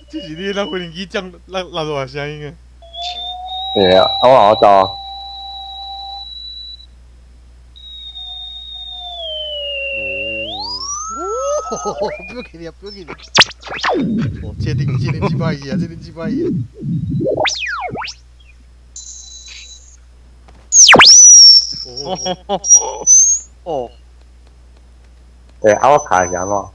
这是你那回零机降拉多少声音啊？对啊，我好糟。哦，不要给你，不要给你。哦，确定几百亿啊，确定几百亿啊。哦，对啊，我卡一下嘛。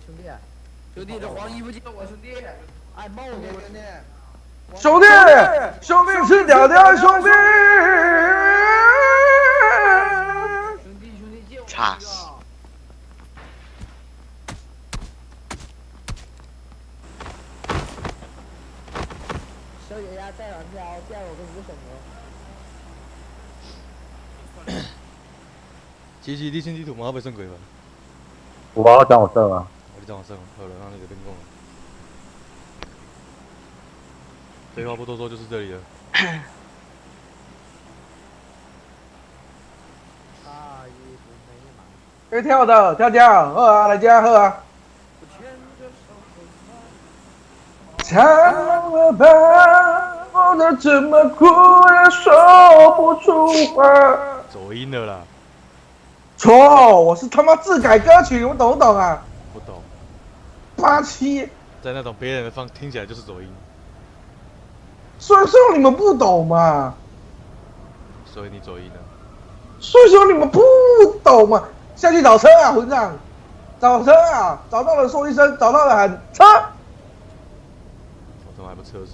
兄弟，兄弟，这黄衣服借我兄弟，哎，帮我给兄弟。兄弟，兄弟吃屌屌，兄弟。兄弟借我。差死！小爷爷带两条，第二我跟你什么？其实你先地图嘛，还未算过吧？我讲我算啊。你这样算，好了，那你就变讲了。废话不多说，就是这里了。会跳的，跳跳，喝啊，来家喝啊。长了吧，我的这么苦也说不出话。走音了啦。错，我是他妈自改歌曲，我懂不懂啊？不懂。87。在那种别人的听起来就是走音。所以说你们不懂嘛。所以你走音了。所以说你们不懂嘛。下去找车啊，混账！找车啊！找到了说一声，找到了喊车。我怎么还不车子？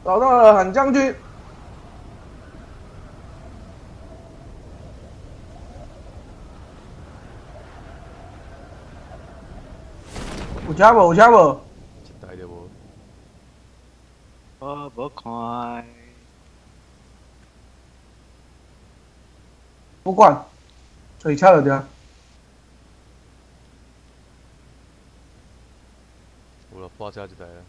找到了喊将军。有车无？有车无？一台就无。我无看。不管，吹车就对。有了，破车一台了。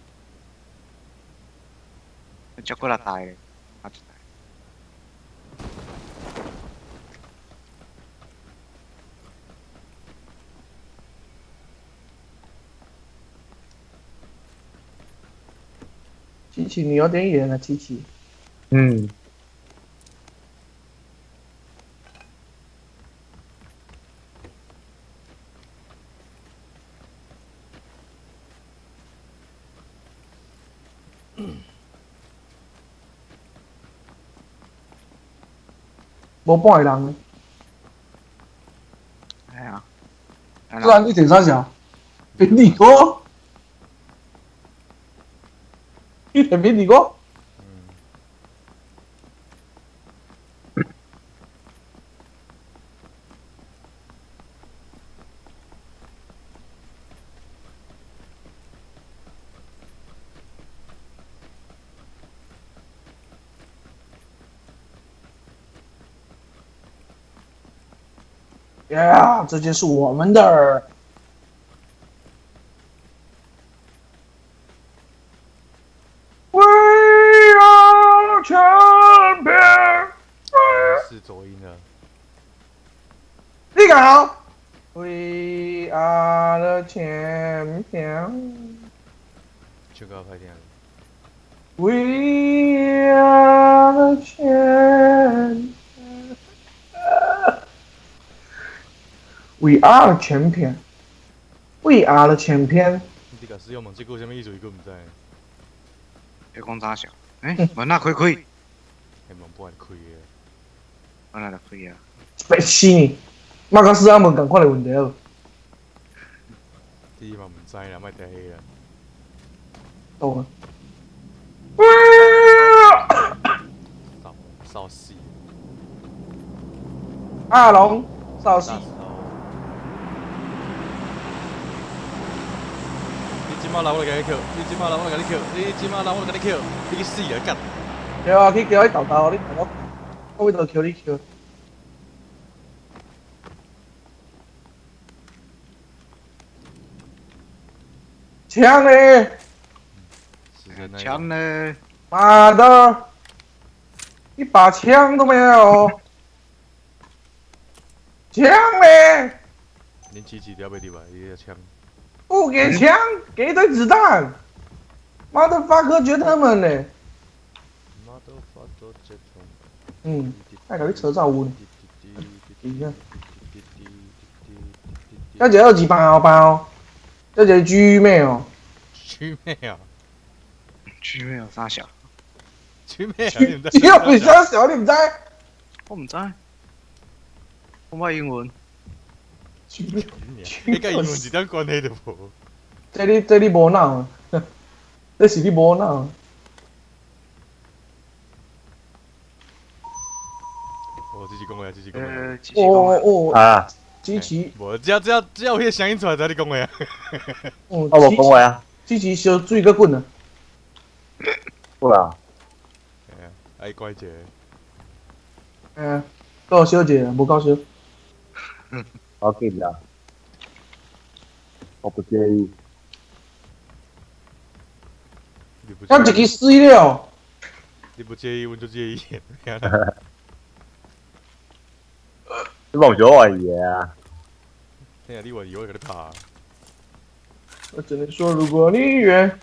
接过来台，啊一台。琪琪，你有点远啊，琪琪。嗯。无半个人。哎呀，不然你顶啥小？平底锅？你点平底锅？呀，这件是我们的。We are champion。是走音了。你好。We are the champion。全搞拍电了。We are the champion。We are the champion. We are the champion. 你甲使用问这句什么意思？伊个唔知。你讲啥笑？门那开开。系门不爱开的。门那就开啊。白死你！马克思阿问共款的问题哦。你嘛唔知啦，莫提起啦。懂啊。扫死。阿龙，扫死。你即马来我来甲你 Q， 你即马来我来甲你 Q， 你即马来我来甲你 Q， 你去死啊干！对啊，去叫你豆豆，你豆豆，我为着 Q 你 Q。枪嘞！死神那一枪种，呢？妈的，一把枪都没有！枪嘞！恁七七了袂入啊？伊个枪，不给枪，给一堆子弹！妈的发科绝他们嘞！妈都发作这种。嗯，还搞你扯照屋呢。要一个二级包，要一个 G 妹哦。曲妹啊，区没有啥小，曲妹啊，你唔知？只有比较小，你唔知？我唔知，我冇英文。你甲英文一点关系都无。这你无脑，这是你无脑。哦，这是讲话，这是讲话。继续讲。哦，啊，机器，无，只要有迄个声音出来，才你讲话啊。哦，我无讲话啊，机器烧水个滚啊！不啦，哎呀，爱怪者。嗯，够烧者，无够烧。我给啦，我不介意。要一支水了，你不介意，阮就介意。你忘咗我嘢啊？听下你话以后给你拍。我只能说，如果你越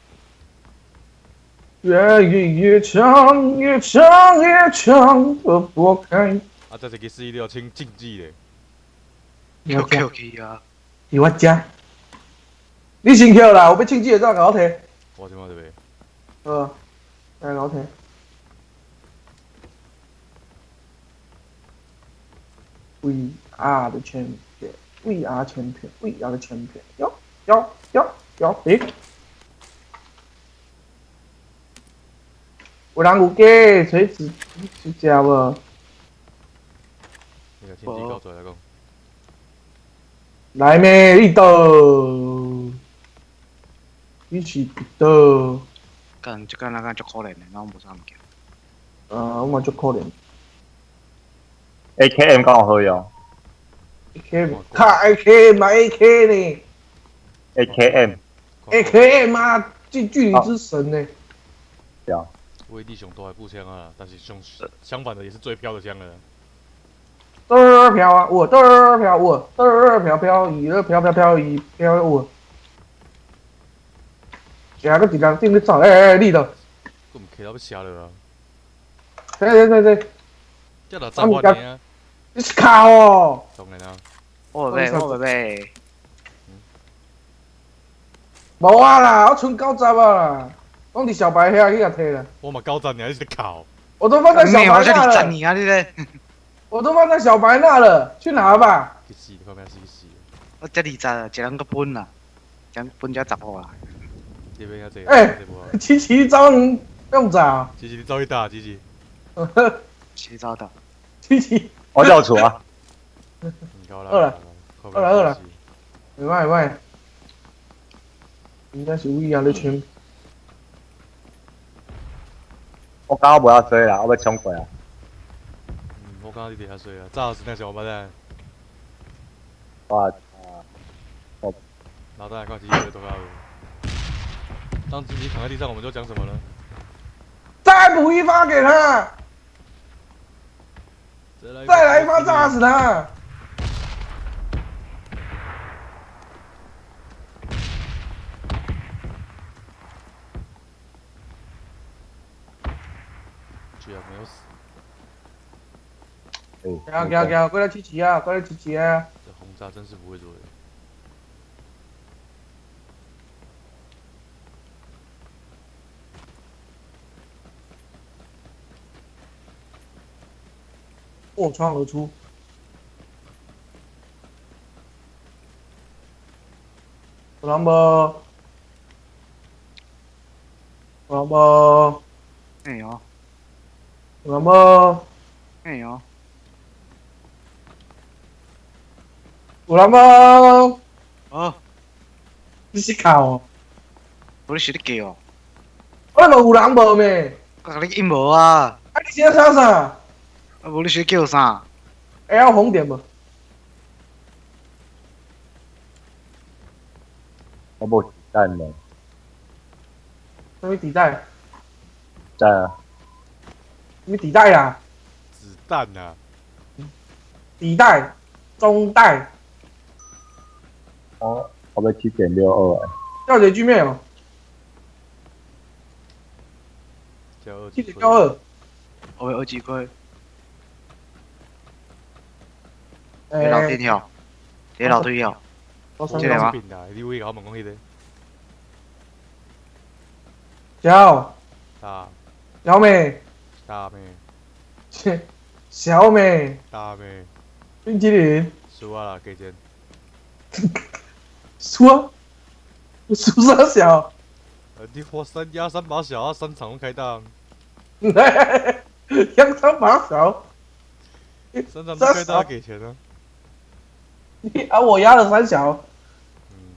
唱越躲不开。啊，再一个死了，请禁忌咧。你要 OK 加， OK 啊，你要加。你先跳啦，我要庆记的再搞提。我先话对袂？来搞提。We are the champion. We are champion. We are the champion. 有，诶！有人有给锤子指甲无？你个禁忌搞出来讲。来咩？你倒？你是倒？干这个那个足可怜的，那我冇啥物件。我嘛足可怜。 AKM 刚好好用 AK 卡 AK 嘛 AK 呢，AKM ？AKM 啊，近距离之神呢？对啊，威力熊都还步枪啊，但是相反的也是最飘的枪了。嘚儿飘啊，我嘚儿飘，我嘚儿飘飘，一儿飘飘飘一飘我。下个几张定个照，你的，根本开到要瞎了啊！对，这哪脏话你啊？你是卡哦。当然啊，我呗，无啊啦，我剩90啊啦，拢伫小白遐去甲摕啦，我嘛高赞你还是考？我都放在小白我这里那了，赞你啊，你嘞？我都放在小白那了，去拿吧。去死！后面是去死！我这里赞，一人个分啦，将分只10号啦。这边要这哎这波。琪琪招人用咋？吉吉，你招一大吉吉，谁招的？琪琪，我叫楚啊，你高了。二了靠二了二了袂歹，应该是We Are the Champion。我刚刚不要追啦，我要冲过啊，我刚刚你底下睡啊，炸死那小王八蛋，哇，然后再来看吉吉会多高。当吉吉躺在地上，我们就讲什么呢？再补一发给他，再来一发炸死他！居然没有死，行，过来琪琪啊，过来琪琪啊！这轰炸真是不会做人。破窗而出。有人无？哎呦，有人无？哎呦，有人无？哦，你是靠？我是你叫哦，我问有人无咩？我甲你阴谋啊！啊，你现在吵啥？啊，无你是叫啥？会晓红点无？我无子弹呢，什么底带？在啊，什么底带啦？子弹呐、底带、中带，我被7.62哎，调节局面哦，叫二级锤7.62。我有几块，给老电跳，给老推跳，我这个吗边啊，你会搞问讲迄个？小美，大妹，小美，大妹，冰淇淋，输啊啦，加钱。输啥小？你花压3把小啊，3场都开档扬长把小， ，3场都开档给钱啊。我压了3小嗯，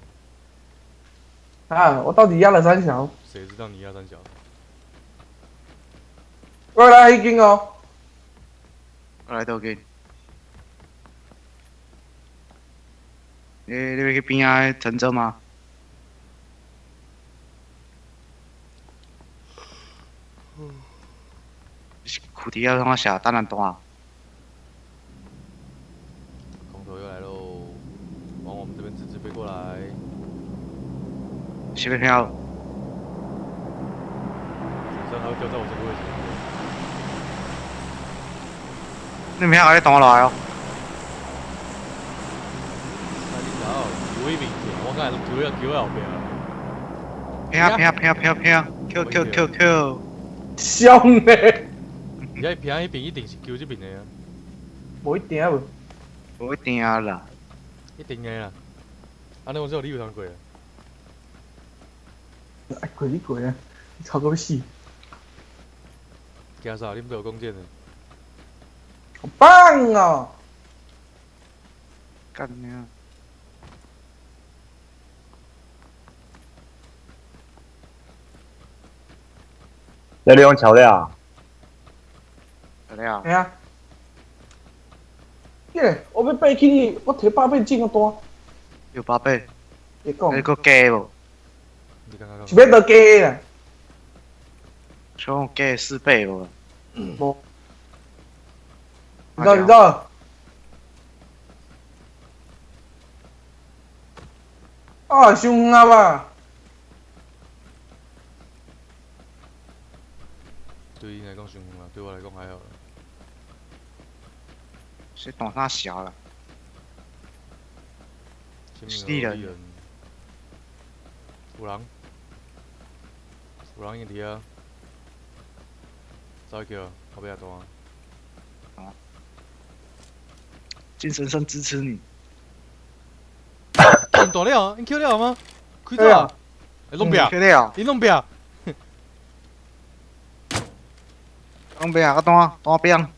啊！我到底压了3小？谁知道你压3小？我来已经哦，我来倒给。你要去边仔陈州吗？苦迪要让我下单人单啊！空投又来喽，往我们这边直直飞过来。随便飘，主上还会掉在我这个位置。你明仔你单来哦。那你知道，有一名我刚才叫后边啊。飘，Q，香嘞，而且平迄边一定是救这边的啊，无一定无，无一定啦。一定的啦。安尼我只有你有通过啊。爱过你过啊，你吵到死，惊啥？你们都有弓箭的。好棒哦！干你啊！这里用桥料，怎么样哎？呀，耶！我要爬起你，我摕8倍镜啊大，有8倍，别讲，你个加无？你刚刚是要得加啦，像加4倍无？无，你知道？啊，伤啊吧？对你来讲伤远啊，对我来讲还好啦。是当啥小啦？前面有人，有人，已经伫啊，走去叫，后壁也单。精神上支持你。你大了，你 Q 了吗？开对啊啊！弄壁，确定啊？你弄壁。当兵啊，我当兵。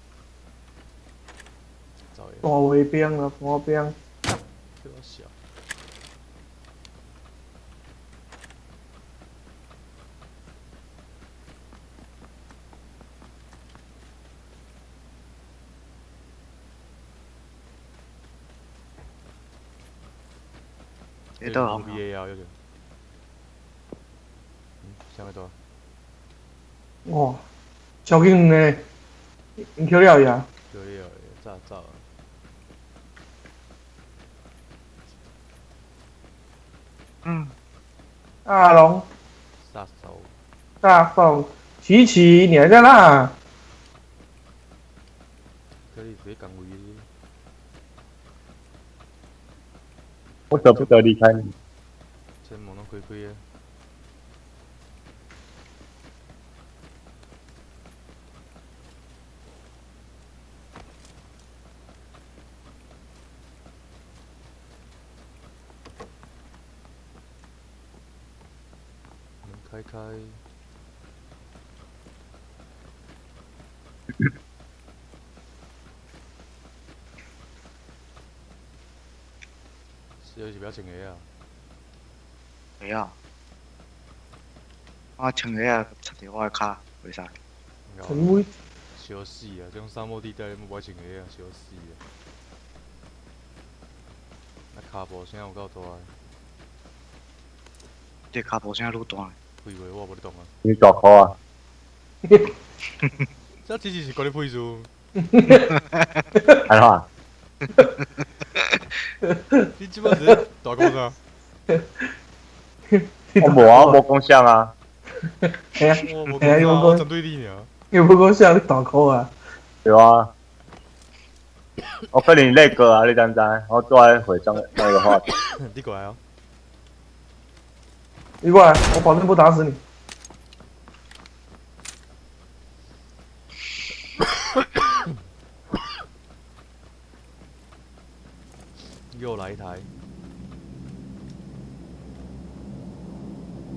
走耶，大卫兵啊，大兵，这个小。你倒好。 BA 啊，有点。下面多。哇，超紧呢，你扣了呀？可以啊，炸啊！嗯，阿龙，杀手。大凤，琪琪，你还在那？可以直接赶回去。我舍不得离开你。前门拢开开啊。门开开。是不要穿鞋啊？会啊。我穿鞋啊，插伫我的骹，为啥？陈威，小死啊！这种沙漠地带，你莫穿鞋啊，小死啊！那骹步声有够大个。这骹步声愈大。配话我无你懂啊。你大箍啊？这只是讲你配数，安怎啊？你即摆是大讲啥？我无啊，我无讲啥啊。哎呀，我无哎呀，讲啥，我又讲针对你尔。又不讲啥，你大口啊？对啊。我可能那个啊，你知唔知？我坐在会上那个话题。你过来哦。你过来，我保证不打死你。又来一台。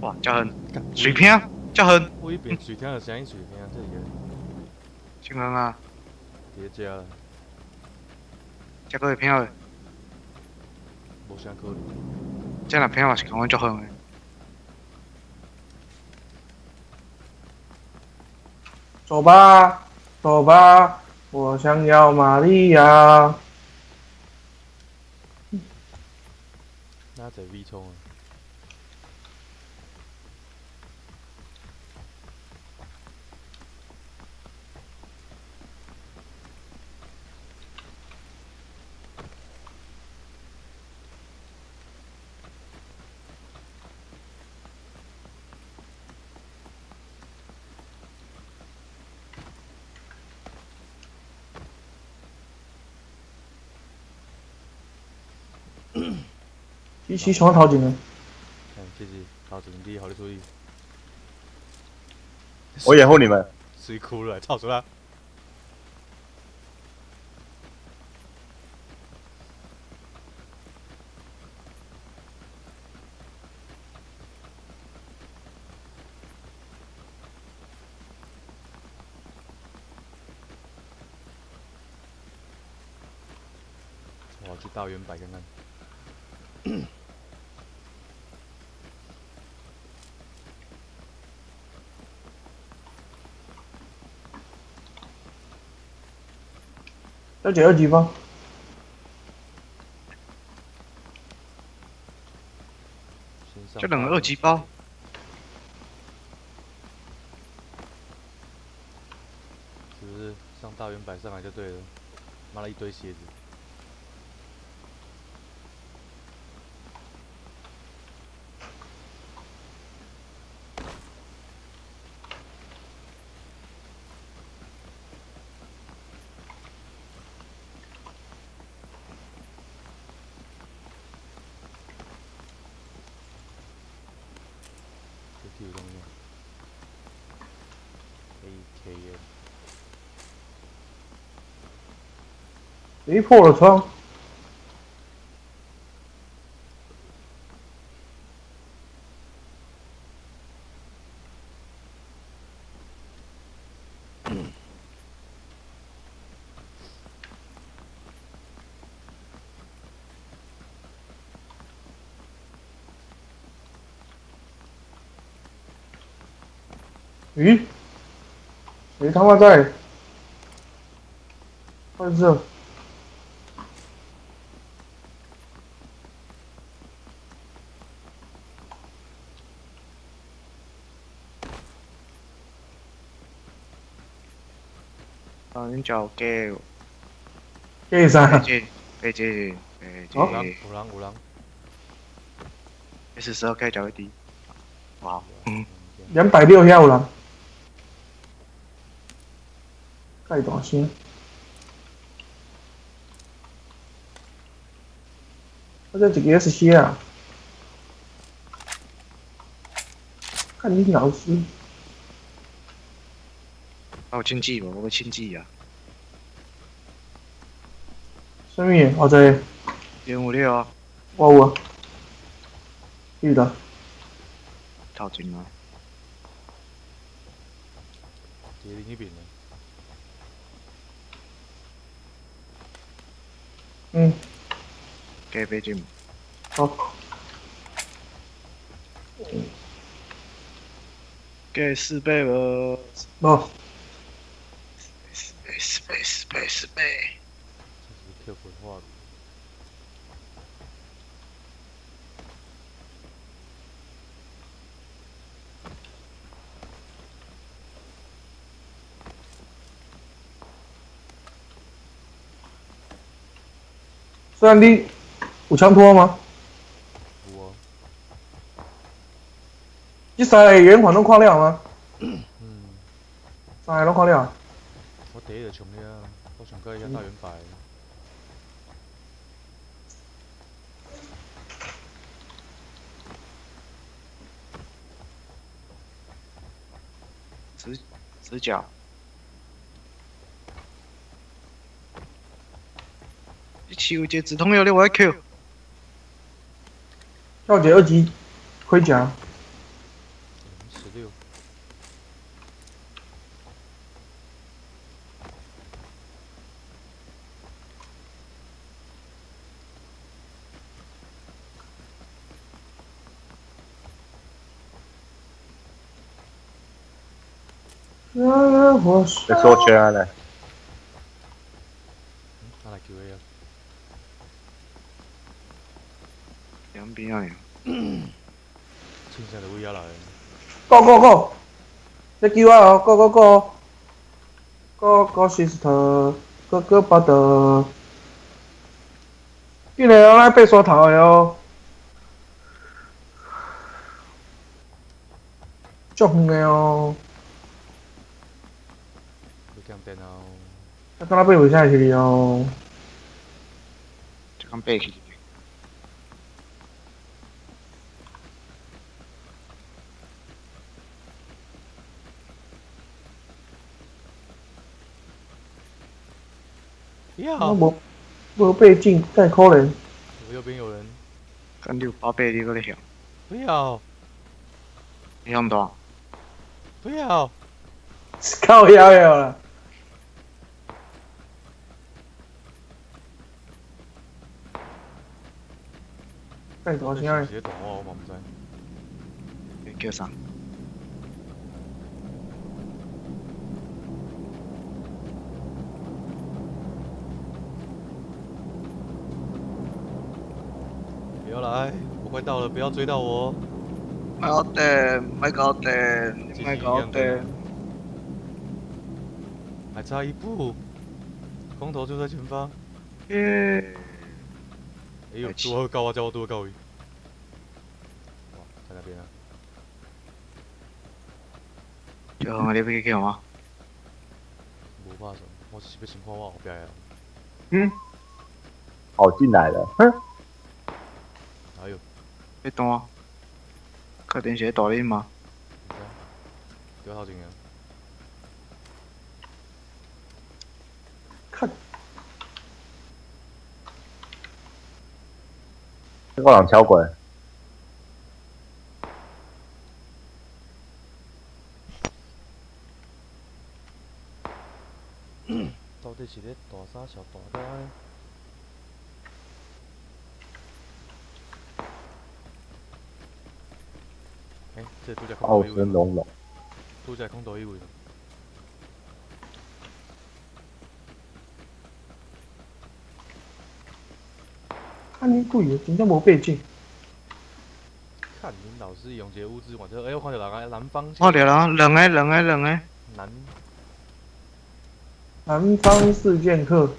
哇，嘉恒，干水平，嘉恒，我一边水听的声音水听，这个金恒啊，叠加了，这个会偏的，无啥可能。这若偏嘛是跟阮足远的。走吧，走吧，我想要玛利亚。那在 V 冲啊。一起冲头前的，谢谢，头前你好你注意。我掩护你们。水哭了，操死啦！我要去大圆摆看看。要解二级吗？这两个2级包，是不是上大圆摆上来就对了？妈了一堆鞋子。这有东西。AKM。谁破了窗？咦？谁他妈在？换色。恁叫给这啥？这有人有人。 S12K 交一滴，哇， 260遐有人，介大声。我这一个 SC 啊，看你老师。有经济无？我要经济啊！什么？我这056啊，我有啊，记得。头前啊，这另一边呢？嗯，加杯酒。好。加4杯无？无。4杯。这是 Q 文化。虽然你有枪托吗？有啊，你三个圆环拢看了吗？嗯，三个拢看了。我第一就冲了，我想过一下大圆摆。直角，你骑有节直通了，你我 Q。跳姐2级盔甲， 16，被缩圈了嘞。拿来 QA 啊！两边啊，青山的威亚来。 Go go go！这救我哦！Go go go！Go go sister！Go go brother！今日我来被刷头的哦，足远的哦，你讲电脑，啊，敢若爬袂上去哩哦。就讲背起。不要！无背景，太可怜。我右边有人，跟你有宝贝，你搁咧想？不要！你想多？不要！靠腰了啦！太大声诶！直接动我嘛唔知。你叫啥？不要来，我快到了，不要追到我。卖搞电，卖搞电，卖搞电。还差一步，光头就在前方。耶！哎呦，多高啊！叫我多高一。哇，在那边啊！就你要去叫吗？无怕什么，我是要先看我后壁的。嗯，跑进来了，哼！哎呦，你单？确定是大林吗？唔知，掉头前啊！看，这个人超过。到底是咧大啥小大单？哎，这拄只空傲投一位，声隆隆，拄只空投一位。看你贵的，真正无背景。看您老师用这个物资管这，哎，我看到人南方。看到人，两个。南方四剑客，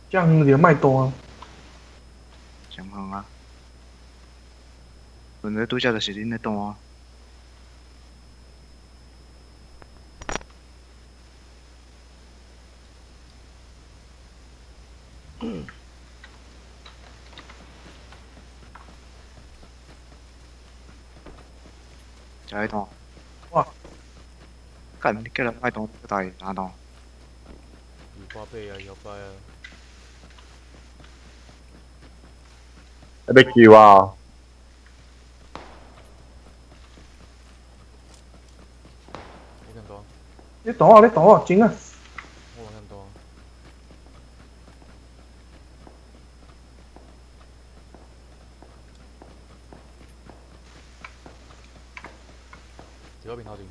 这样有点卖单啊。上行啊！问题拄则就是恁咧单啊。就喺度。哇！干，你叫人卖单，大拿单。有花背啊，有花啊。要被救啊！我看到，你等我，你等我，真啊！我看到。这边头前。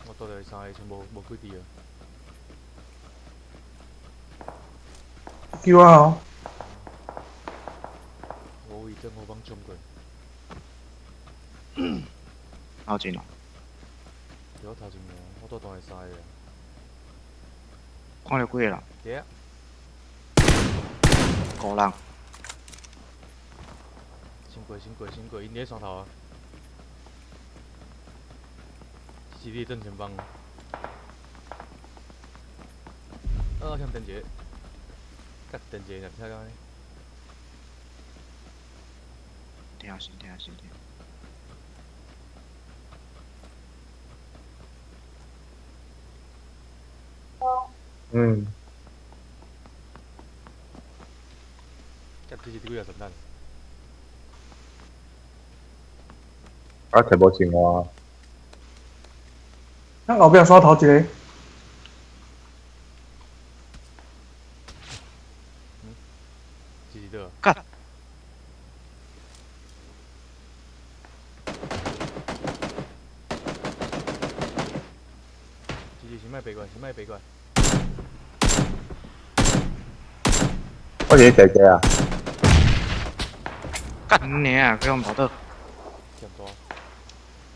我倒来3个全部无几滴啊！救啊哦！我为正我帮中过，好近哦，不要头前面，我都当会使的。看到几个人？对啊， 5人，先过，因伫山头啊。是你正前方。向电节，甲电节若听讲。听下先。嗯，甲这是几个神蛋？我摕无青蛙，咱后壁刷头一个，是倒？干！先莫爬过，先莫爬过。我是姐姐啊，干你啊！佢用跑倒，嫌大。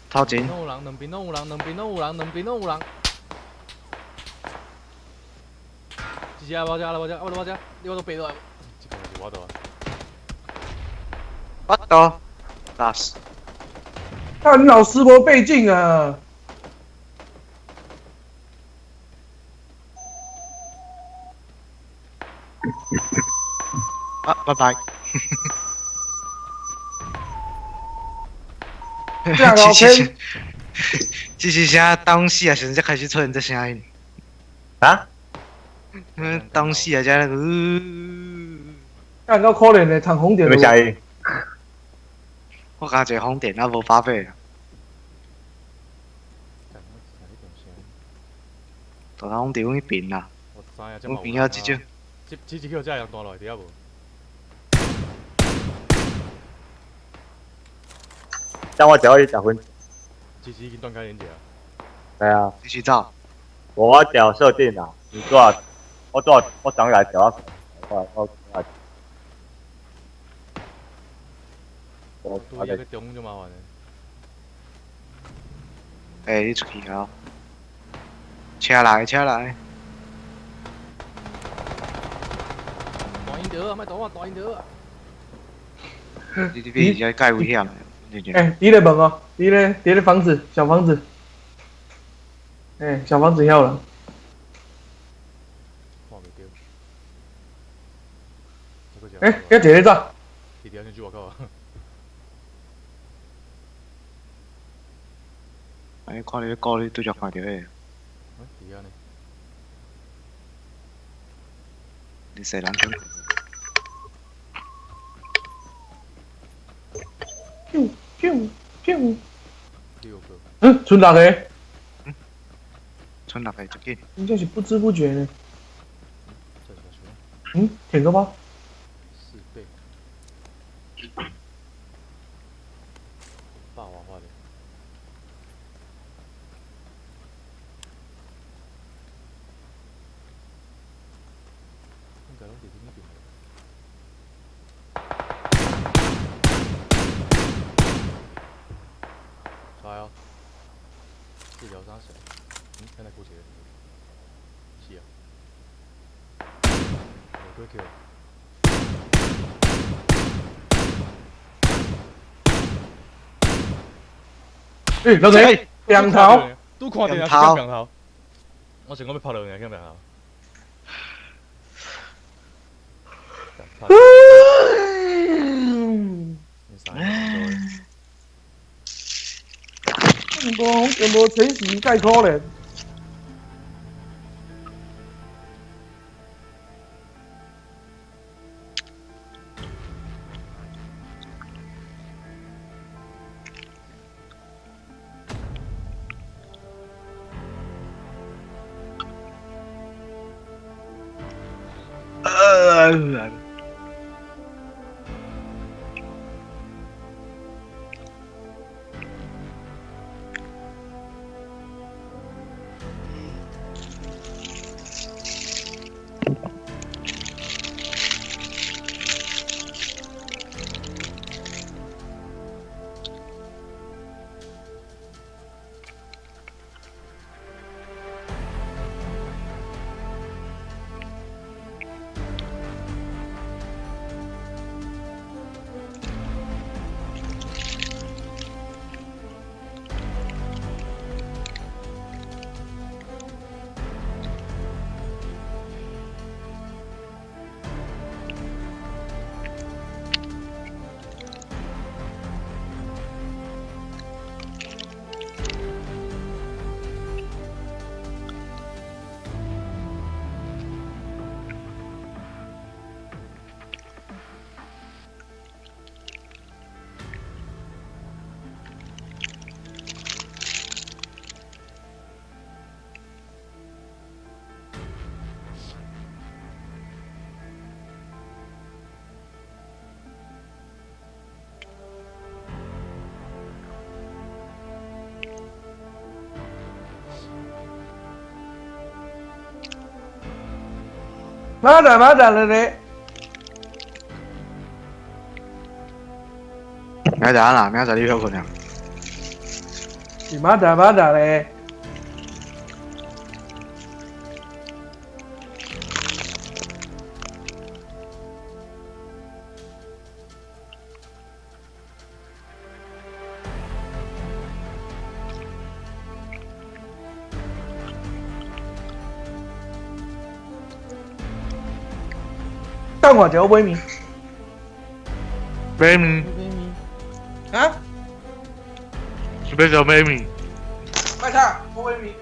头前两边拢有人，两边拢有人。一只无只，你我都爬落来。这个是我倒啊。我倒，last，看老师无背景啊！啊，拜拜。这样 OK。这是啥东西啊？现在开始出现这声音。啊？东西啊，加那个。干到可怜的，躺红点的。什么声音？我加一个风电啊，无发费啊。大风伫阮迄边啦，我知影，这阮边遐即种。这叫这样弹落来，对啊无？但我只可以10分。其实已经断开连接啊。对啊，继续走。我调设定啦，你多少？我转来调到，我拄伊个中就麻烦了。你出去啊！车来。大音得啊，莫打我大音得啊！你这边是介危险的，你咧问哦，你咧房子，小房子。小房子要了。看袂到。要坐咧走。弟弟先去外口啊。看你歌你拄则看到诶。弟啊呢？你细人种。咻！ 6个。剩6个。剩6个，足紧。真正是不知不觉呢。这是什么？舔个包。4倍。霸王花的。应该拢伫另一边。出来哦。治疗啥小？现在过去了。是啊。我过去了。两个，两头。拄看见啊，是两头。我想讲要拍落去，向两头。全部全时介可怜。马仔了嘞，明仔啦，明仔你休困啊？是马仔嘞。干我就威名买面，啊！是要做买面。卖唱，我威名。